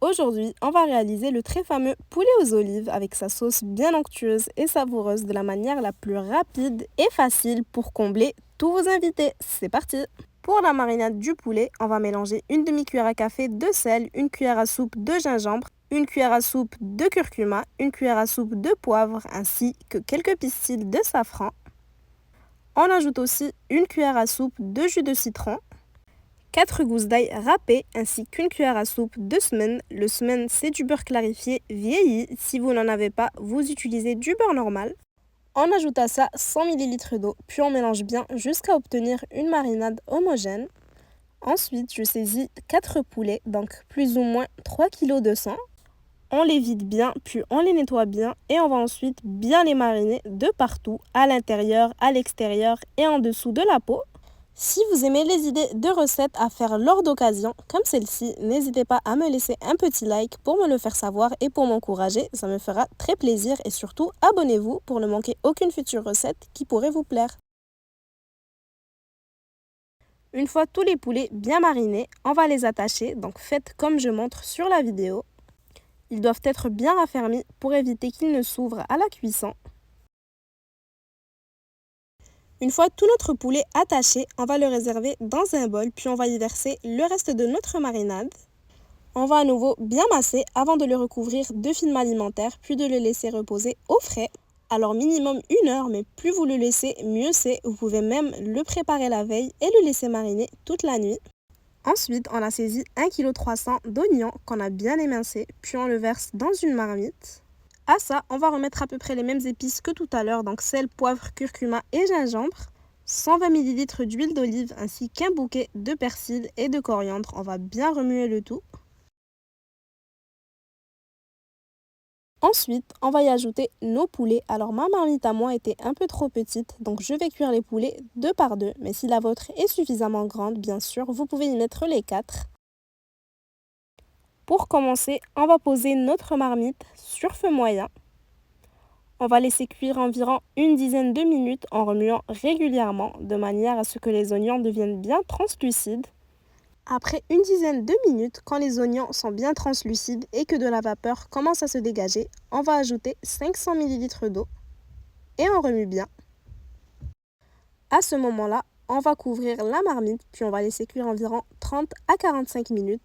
Aujourd'hui, on va réaliser le très fameux poulet aux olives avec sa sauce bien onctueuse et savoureuse de la manière la plus rapide et facile pour combler tous vos invités. C'est parti! Pour la marinade du poulet, on va mélanger une demi-cuillère à café de sel, une cuillère à soupe de gingembre, une cuillère à soupe de curcuma, une cuillère à soupe de poivre ainsi que quelques pistils de safran. On ajoute aussi une cuillère à soupe de jus de citron, 4 gousses d'ail râpées ainsi qu'une cuillère à soupe de semen. Le semen, c'est du beurre clarifié vieilli. Si vous n'en avez pas, vous utilisez du beurre normal. On ajoute à ça 100 ml d'eau, puis on mélange bien jusqu'à obtenir une marinade homogène. Ensuite, je saisis 4 poulets, donc plus ou moins 3 kg de sang. On les vide bien, puis on les nettoie bien et on va ensuite bien les mariner de partout, à l'intérieur, à l'extérieur et en dessous de la peau. Si vous aimez les idées de recettes à faire lors d'occasions comme celle-ci, n'hésitez pas à me laisser un petit like pour me le faire savoir et pour m'encourager, ça me fera très plaisir et surtout abonnez-vous pour ne manquer aucune future recette qui pourrait vous plaire. Une fois tous les poulets bien marinés, on va les attacher, donc faites comme je montre sur la vidéo. Ils doivent être bien raffermis pour éviter qu'ils ne s'ouvrent à la cuisson. Une fois tout notre poulet attaché, on va le réserver dans un bol, puis on va y verser le reste de notre marinade. On va à nouveau bien masser avant de le recouvrir de film alimentaire, puis de le laisser reposer au frais. Alors minimum 1 heure, mais plus vous le laissez, mieux c'est. Vous pouvez même le préparer la veille et le laisser mariner toute la nuit. Ensuite, on a saisi 1,3 kg d'oignons qu'on a bien émincés, puis on le verse dans une marmite. À ça, on va remettre à peu près les mêmes épices que tout à l'heure, donc sel, poivre, curcuma et gingembre. 120 ml d'huile d'olive ainsi qu'un bouquet de persil et de coriandre. On va bien remuer le tout. Ensuite, on va y ajouter nos poulets. Alors ma marmite à moi était un peu trop petite, donc je vais cuire les poulets 2 par 2. Mais si la vôtre est suffisamment grande, bien sûr, vous pouvez y mettre les 4. Pour commencer, on va poser notre marmite sur feu moyen. On va laisser cuire environ une dizaine de minutes en remuant régulièrement de manière à ce que les oignons deviennent bien translucides. Après une dizaine de minutes, quand les oignons sont bien translucides et que de la vapeur commence à se dégager, on va ajouter 500 ml d'eau et on remue bien. À ce moment-là, on va couvrir la marmite puis on va laisser cuire environ 30 à 45 minutes.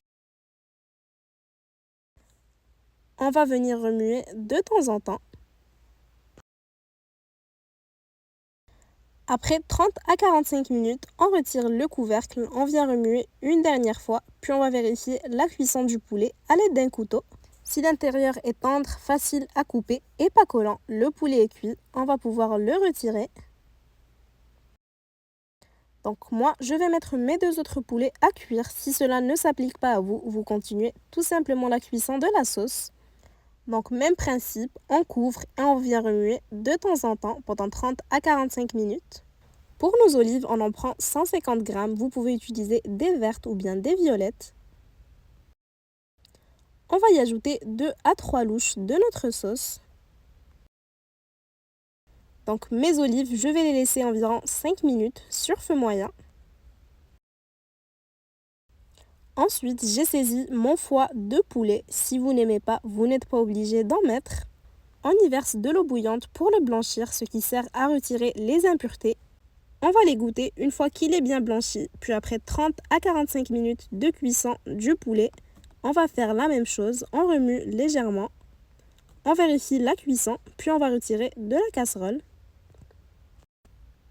On va venir remuer de temps en temps. Après 30 à 45 minutes, on retire le couvercle, on vient remuer une dernière fois, puis on va vérifier la cuisson du poulet à l'aide d'un couteau. Si l'intérieur est tendre, facile à couper et pas collant, le poulet est cuit, on va pouvoir le retirer. Donc moi, je vais mettre mes 2 autres poulets à cuire. Si cela ne s'applique pas à vous, vous continuez tout simplement la cuisson de la sauce. Donc même principe, on couvre et on vient remuer de temps en temps pendant 30 à 45 minutes. Pour nos olives, on en prend 150 g. Vous pouvez utiliser des vertes ou bien des violettes. On va y ajouter 2 à 3 louches de notre sauce. Donc mes olives, je vais les laisser environ 5 minutes sur feu moyen. Ensuite, j'ai saisi mon foie de poulet. Si vous n'aimez pas, vous n'êtes pas obligé d'en mettre. On y verse de l'eau bouillante pour le blanchir, ce qui sert à retirer les impuretés. On va les goûter une fois qu'il est bien blanchi, puis après 30 à 45 minutes de cuisson du poulet, on va faire la même chose, on remue légèrement, on vérifie la cuisson, puis on va retirer de la casserole.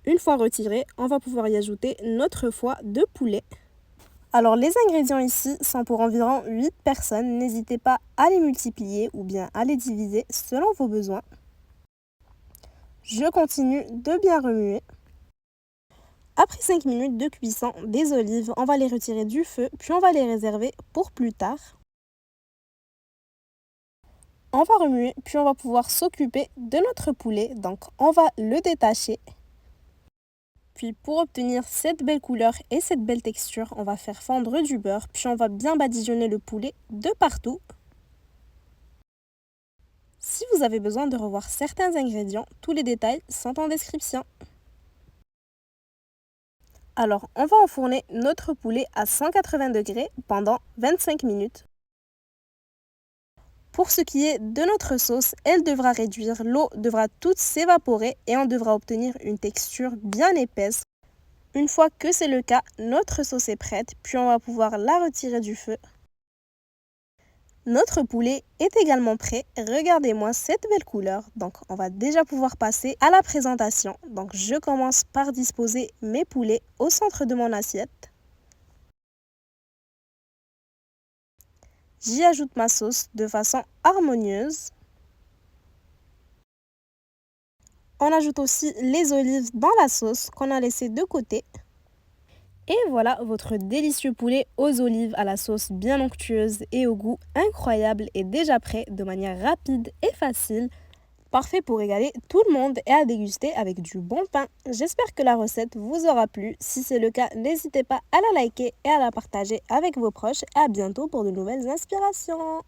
Une fois retiré, on va pouvoir y ajouter notre foie de poulet. Alors les ingrédients ici sont pour environ 8 personnes, n'hésitez pas à les multiplier ou bien à les diviser selon vos besoins. Je continue de bien remuer. Après 5 minutes de cuisson des olives, on va les retirer du feu, puis on va les réserver pour plus tard. On va remuer, puis on va pouvoir s'occuper de notre poulet. Donc on va le détacher. Puis pour obtenir cette belle couleur et cette belle texture, on va faire fondre du beurre, puis on va bien badigeonner le poulet de partout. Si vous avez besoin de revoir certains ingrédients, tous les détails sont en description. Alors, on va enfourner notre poulet à 180 degrés pendant 25 minutes. Pour ce qui est de notre sauce, elle devra réduire, l'eau devra toute s'évaporer et on devra obtenir une texture bien épaisse. Une fois que c'est le cas, notre sauce est prête, puis on va pouvoir la retirer du feu. Notre poulet est également prêt. Regardez-moi cette belle couleur. Donc, on va déjà pouvoir passer à la présentation. Donc, je commence par disposer mes poulets au centre de mon assiette. J'y ajoute ma sauce de façon harmonieuse. On ajoute aussi les olives dans la sauce qu'on a laissé de côté. Et voilà, votre délicieux poulet aux olives à la sauce bien onctueuse et au goût incroyable est déjà prêt de manière rapide et facile. Parfait pour régaler tout le monde et à déguster avec du bon pain. J'espère que la recette vous aura plu. Si c'est le cas, n'hésitez pas à la liker et à la partager avec vos proches. Et à bientôt pour de nouvelles inspirations.